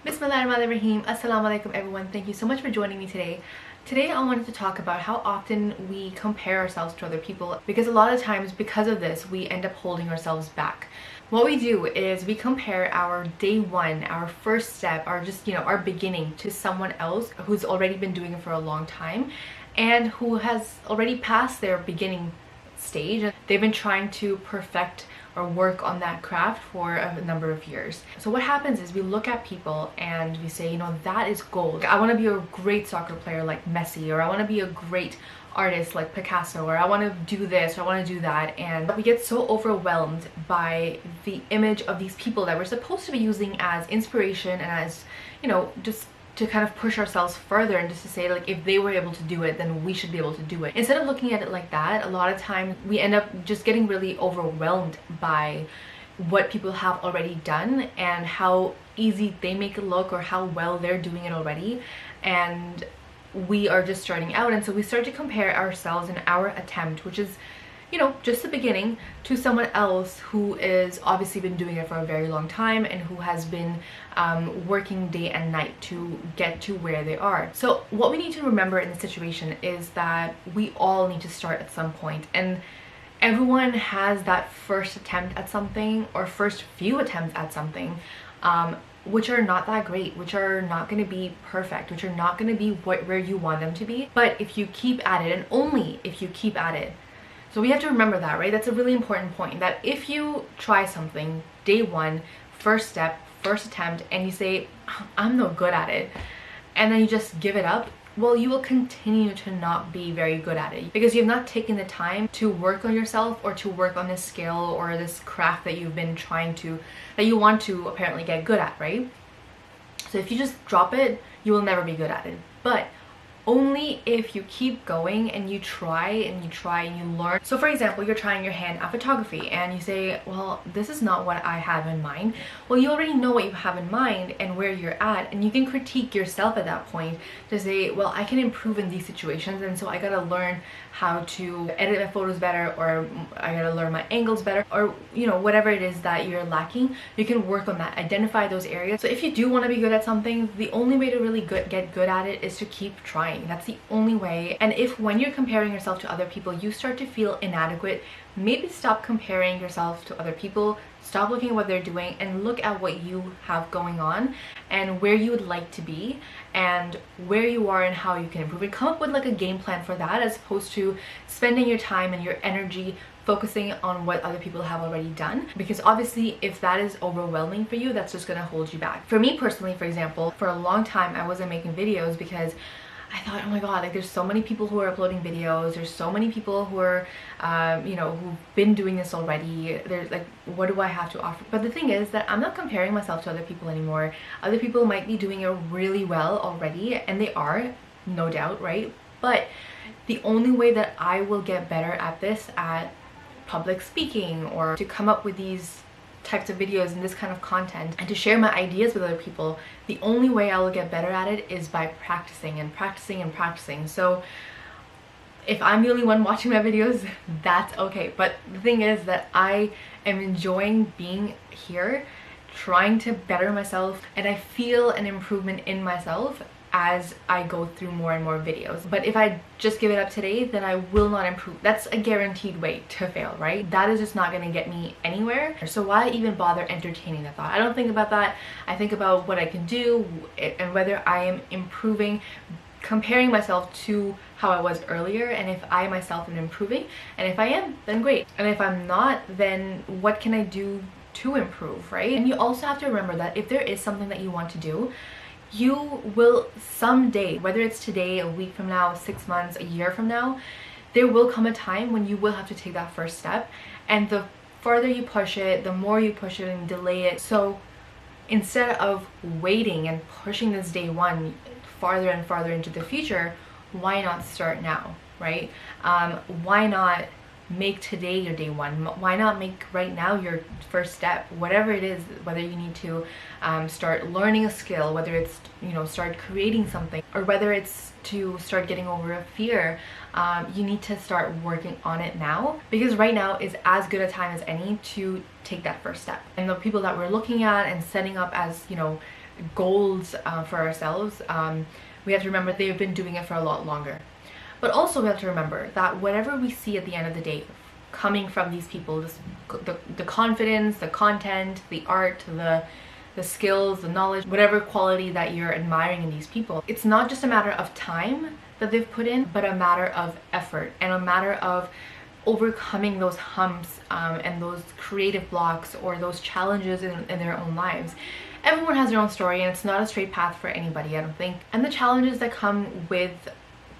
Bismillahirrahmanirrahim. Assalamu alaikum everyone. Thank you so much for joining me today. Today I wanted to talk about how often we compare ourselves to other people, because a lot of times because of this we end up holding ourselves back. What we do is we compare our day one, our first step, our beginning to someone else who's already been doing it for a long time and who has already passed their beginning stage. They've been trying to perfect or work on that craft for a number of years. So what happens is we look at people and we say, that is gold. I want to be a great soccer player like Messi, or I want to be a great artist like Picasso, or I want to do this, or I want to do that. And we get so overwhelmed by the image of these people that we're supposed to be using as inspiration and as, just to kind of push ourselves further, and just to say, like, if they were able to do it, then we should be able to do it. Instead of looking at it like that, a lot of times we end up just getting really overwhelmed by what people have already done and how easy they make it look, or how well they're doing it already, and we are just starting out. And so we start to compare ourselves and our attempt, which is just the beginning, to someone else who is obviously been doing it for a very long time and who has been working day and night to get to where they are. So what we need to remember in this situation is that we all need to start at some point, and everyone has that first attempt at something, or first few attempts at something, which are not that great, which are not going to be perfect, which are not going to be where you want them to be. But if you keep at it, and only if you keep at it. So we have to remember that, right? That's a really important point, that if you try something day one, first step, first attempt, and you say, I'm no good at it, and then you just give it up, well, you will continue to not be very good at it, because you have not taken the time to work on yourself, or to work on this skill or this craft that you've been that you want to apparently get good at, right? So if you just drop it, you will never be good at it. But only if you keep going and you try and you try and you learn. So for example, you're trying your hand at photography and you say, well, this is not what I have in mind. Well, you already know what you have in mind and where you're at, and you can critique yourself at that point to say, well, I can improve in these situations, and so I gotta learn how to edit my photos better, or I gotta learn my angles better, or whatever it is that you're lacking, you can work on that, identify those areas. So if you do want to be good at something, the only way to really get good at it is to keep trying. That's the only way. And if when you're comparing yourself to other people you start to feel inadequate, maybe stop comparing yourself to other people, stop looking at what they're doing, and look at what you have going on and where you would like to be and where you are and how you can improve, and come up with like a game plan for that, as opposed to spending your time and your energy focusing on what other people have already done. Because obviously if that is overwhelming for you, that's just going to hold you back. For me personally, for example, for a long time I wasn't making videos because I thought, oh my god, like there's so many people who are uploading videos, there's so many people who are who've been doing this already, there's like, what do I have to offer? But the thing is that I'm not comparing myself to other people anymore. Other people might be doing it really well already, and they are, no doubt, right? But the only way that I will get better at this, at public speaking, or to come up with these types of videos and this kind of content and to share my ideas with other people, the only way I will get better at it is by practicing and practicing and practicing. So if I'm the only one watching my videos, that's okay. But the thing is that I am enjoying being here, trying to better myself, and I feel an improvement in myself as I go through more and more videos. But if I just give it up today, then I will not improve. That's a guaranteed way to fail, right? That is just not going to get me anywhere. So why even bother entertaining that thought? I don't think about that. I think about what I can do and whether I am improving, comparing myself to how I was earlier, and if I myself am improving. And if I am, then great. And if I'm not, then what can I do to improve, right? And you also have to remember that if there is something that you want to do, you will someday, whether it's today, a week from now, 6 months, a year from now, there will come a time when you will have to take that first step. And the further you push it, the more you push it and delay it. So instead of waiting and pushing this day one farther and farther into the future, why not start now, right? Why not make today your day one? Why not make right now your first step, whatever it is, whether you need to start learning a skill, whether it's start creating something, or whether it's to start getting over a fear. You need to start working on it now, because right now is as good a time as any to take that first step. And the people that we're looking at and setting up as goals for ourselves, we have to remember they've been doing it for a lot longer. But also we have to remember that whatever we see at the end of the day coming from these people, the confidence, the content, the art, the skills, the knowledge, whatever quality that you're admiring in these people, it's not just a matter of time that they've put in, but a matter of effort and a matter of overcoming those humps and those creative blocks or those challenges in their own lives. Everyone has their own story, and it's not a straight path for anybody, I don't think. And the challenges that come with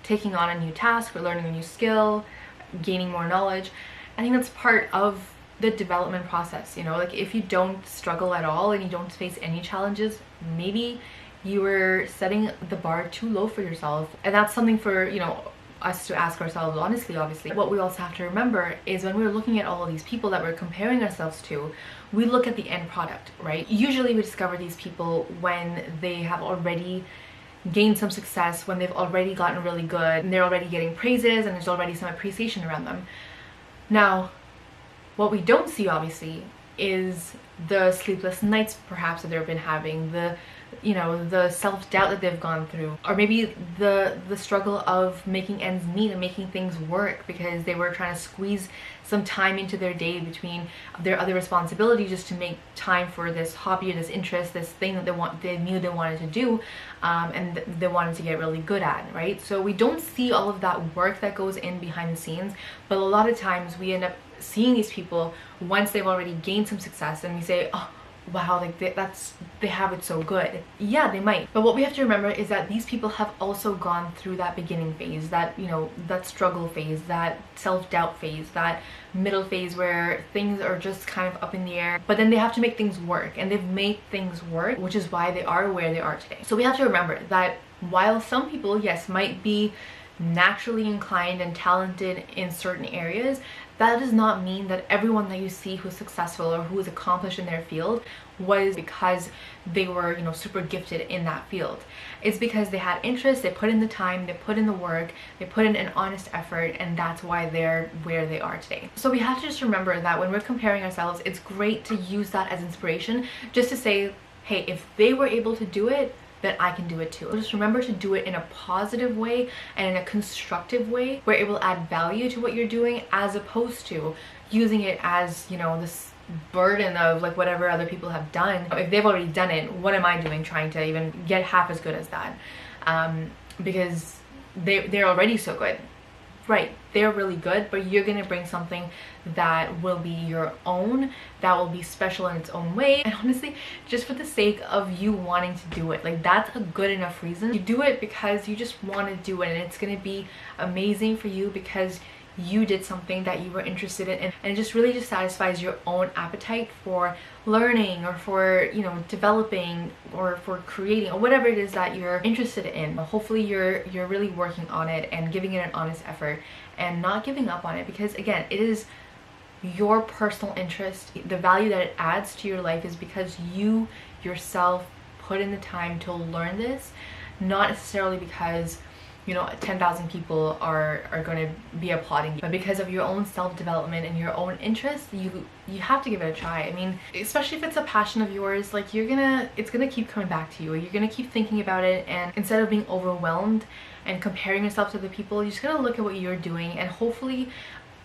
taking on a new task or learning a new skill, gaining more knowledge, I think that's part of the development process. You know, like if you don't struggle at all and you don't face any challenges, maybe you were setting the bar too low for yourself. And that's something for, you know, us to ask ourselves honestly. Obviously, what we also have to remember is when we're looking at all of these people that we're comparing ourselves to, we look at the end product, right? Usually we discover these people when they have already gained some success, when they've already gotten really good and they're already getting praises and there's already some appreciation around them. Now, what we don't see obviously is the sleepless nights perhaps that they've been having, the, you know, the self-doubt that they've gone through, or maybe the struggle of making ends meet and making things work because they were trying to squeeze some time into their day between their other responsibilities just to make time for this hobby or this interest, this thing that they knew they wanted to do, and they wanted to get really good at, right? So we don't see all of that work that goes in behind the scenes, but a lot of times we end up seeing these people once they've already gained some success, and we say, oh wow, like they have it so good. Yeah, they might, but what we have to remember is that these people have also gone through that beginning phase, that, you know, that struggle phase, that self-doubt phase, that middle phase where things are just kind of up in the air, but then they have to make things work, and they've made things work, which is why they are where they are today. So we have to remember that while some people, yes, might be naturally inclined and talented in certain areas, that does not mean that everyone that you see who's successful or who is accomplished in their field was because they were, you know, super gifted in that field. It's because they had interest, they put in the time, they put in the work, they put in an honest effort, and that's why they're where they are today. So we have to just remember that when we're comparing ourselves, it's great to use that as inspiration, just to say, hey, if they were able to do it, then I can do it too. Just remember to do it in a positive way and in a constructive way where it will add value to what you're doing, as opposed to using it as, you know, this burden of like whatever other people have done. If they've already done it, what am I doing trying to even get half as good as that? Because they're already so good. Right, they're really good, but you're gonna bring something that will be your own, that will be special in its own way, and honestly, just for the sake of you wanting to do it, like that's a good enough reason. You do it because you just want to do it, and it's gonna be amazing for you because you did something that you were interested in, and it just really just satisfies your own appetite for learning or for, you know, developing or for creating or whatever it is that you're interested in. Hopefully you're really working on it and giving it an honest effort and not giving up on it, because again, it is your personal interest. The value that it adds to your life is because you yourself put in the time to learn this, not necessarily because, you know, 10,000 people are going to be applauding you, but because of your own self-development and your own interest, you have to give it a try. I mean, especially if it's a passion of yours, like it's gonna keep coming back to you. You're gonna keep thinking about it, and instead of being overwhelmed and comparing yourself to other people, you're just gonna look at what you're doing, and hopefully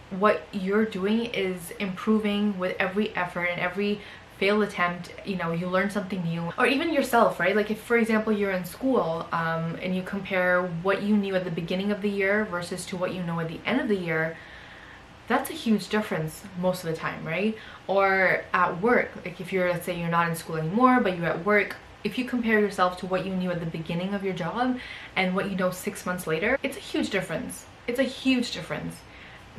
what you're doing is improving with every effort and every failed attempt. You know, you learn something new. Or even yourself, right? Like if, for example, you're in school and you compare what you knew at the beginning of the year versus to what you know at the end of the year, that's a huge difference most of the time, right? Or at work, like if you're, let's say you're not in school anymore, but you're at work, if you compare yourself to what you knew at the beginning of your job and what you know 6 months later, it's a huge difference. It's a huge difference.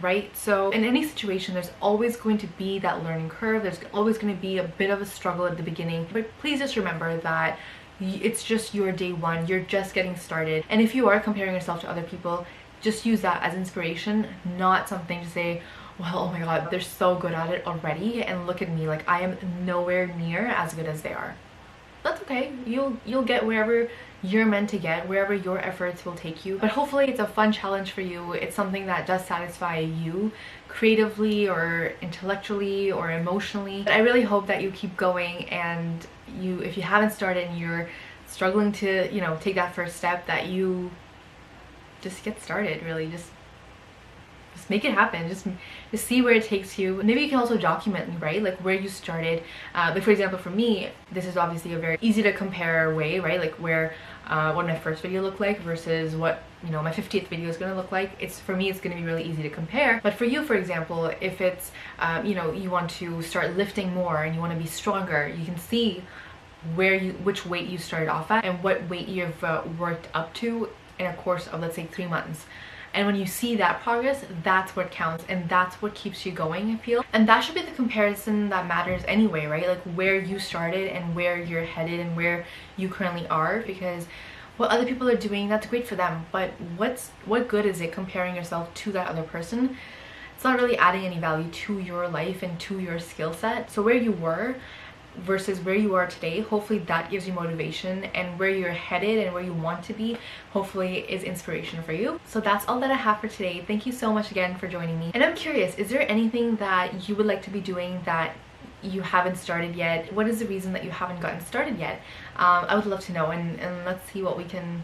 Right? So in any situation, there's always going to be that learning curve. There's always going to be a bit of a struggle at the beginning, but please just remember that it's just your day one. You're just getting started, and if you are comparing yourself to other people, just use that as inspiration, not something to say, well, oh my god, they're so good at it already, and look at me, like I am nowhere near as good as they are. That's okay. You'll get wherever you're meant to get, wherever your efforts will take you. But hopefully it's a fun challenge for you. It's something that does satisfy you creatively or intellectually or emotionally. But I really hope that you keep going and if you haven't started and you're struggling to, you know, take that first step, that you just get started. Really, just make it happen. Just see where it takes you. Maybe you can also document, right, like where you started. Like for example, for me, this is obviously a very easy to compare way, right, like where what my first video looked like versus what, you know, my 50th video is going to look like. It's, for me, it's going to be really easy to compare. But for you, for example, if it's you know, you want to start lifting more and you want to be stronger, you can see which weight you started off at and what weight you've worked up to in a course of, let's say, 3 months. And when you see that progress, that's what counts, and that's what keeps you going, I feel. And that should be the comparison that matters anyway, right? Like where you started and where you're headed and where you currently are. Because what other people are doing, that's great for them, but what good is it comparing yourself to that other person? It's not really adding any value to your life and to your skill set. So where you were versus where you are today, hopefully that gives you motivation, and where you're headed and where you want to be hopefully is inspiration for you. So that's all that I have for today. Thank you so much again for joining me. And I'm curious, is there anything that you would like to be doing that you haven't started yet? What is the reason that you haven't gotten started yet? I would love to know, and let's see what we can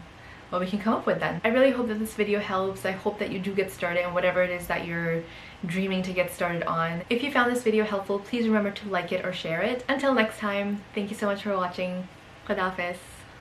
come up with then. I really hope that this video helps. I hope that you do get started on whatever it is that you're dreaming to get started on. If you found this video helpful, please remember to like it or share it. Until next time, thank you so much for watching. Khuda Hafiz.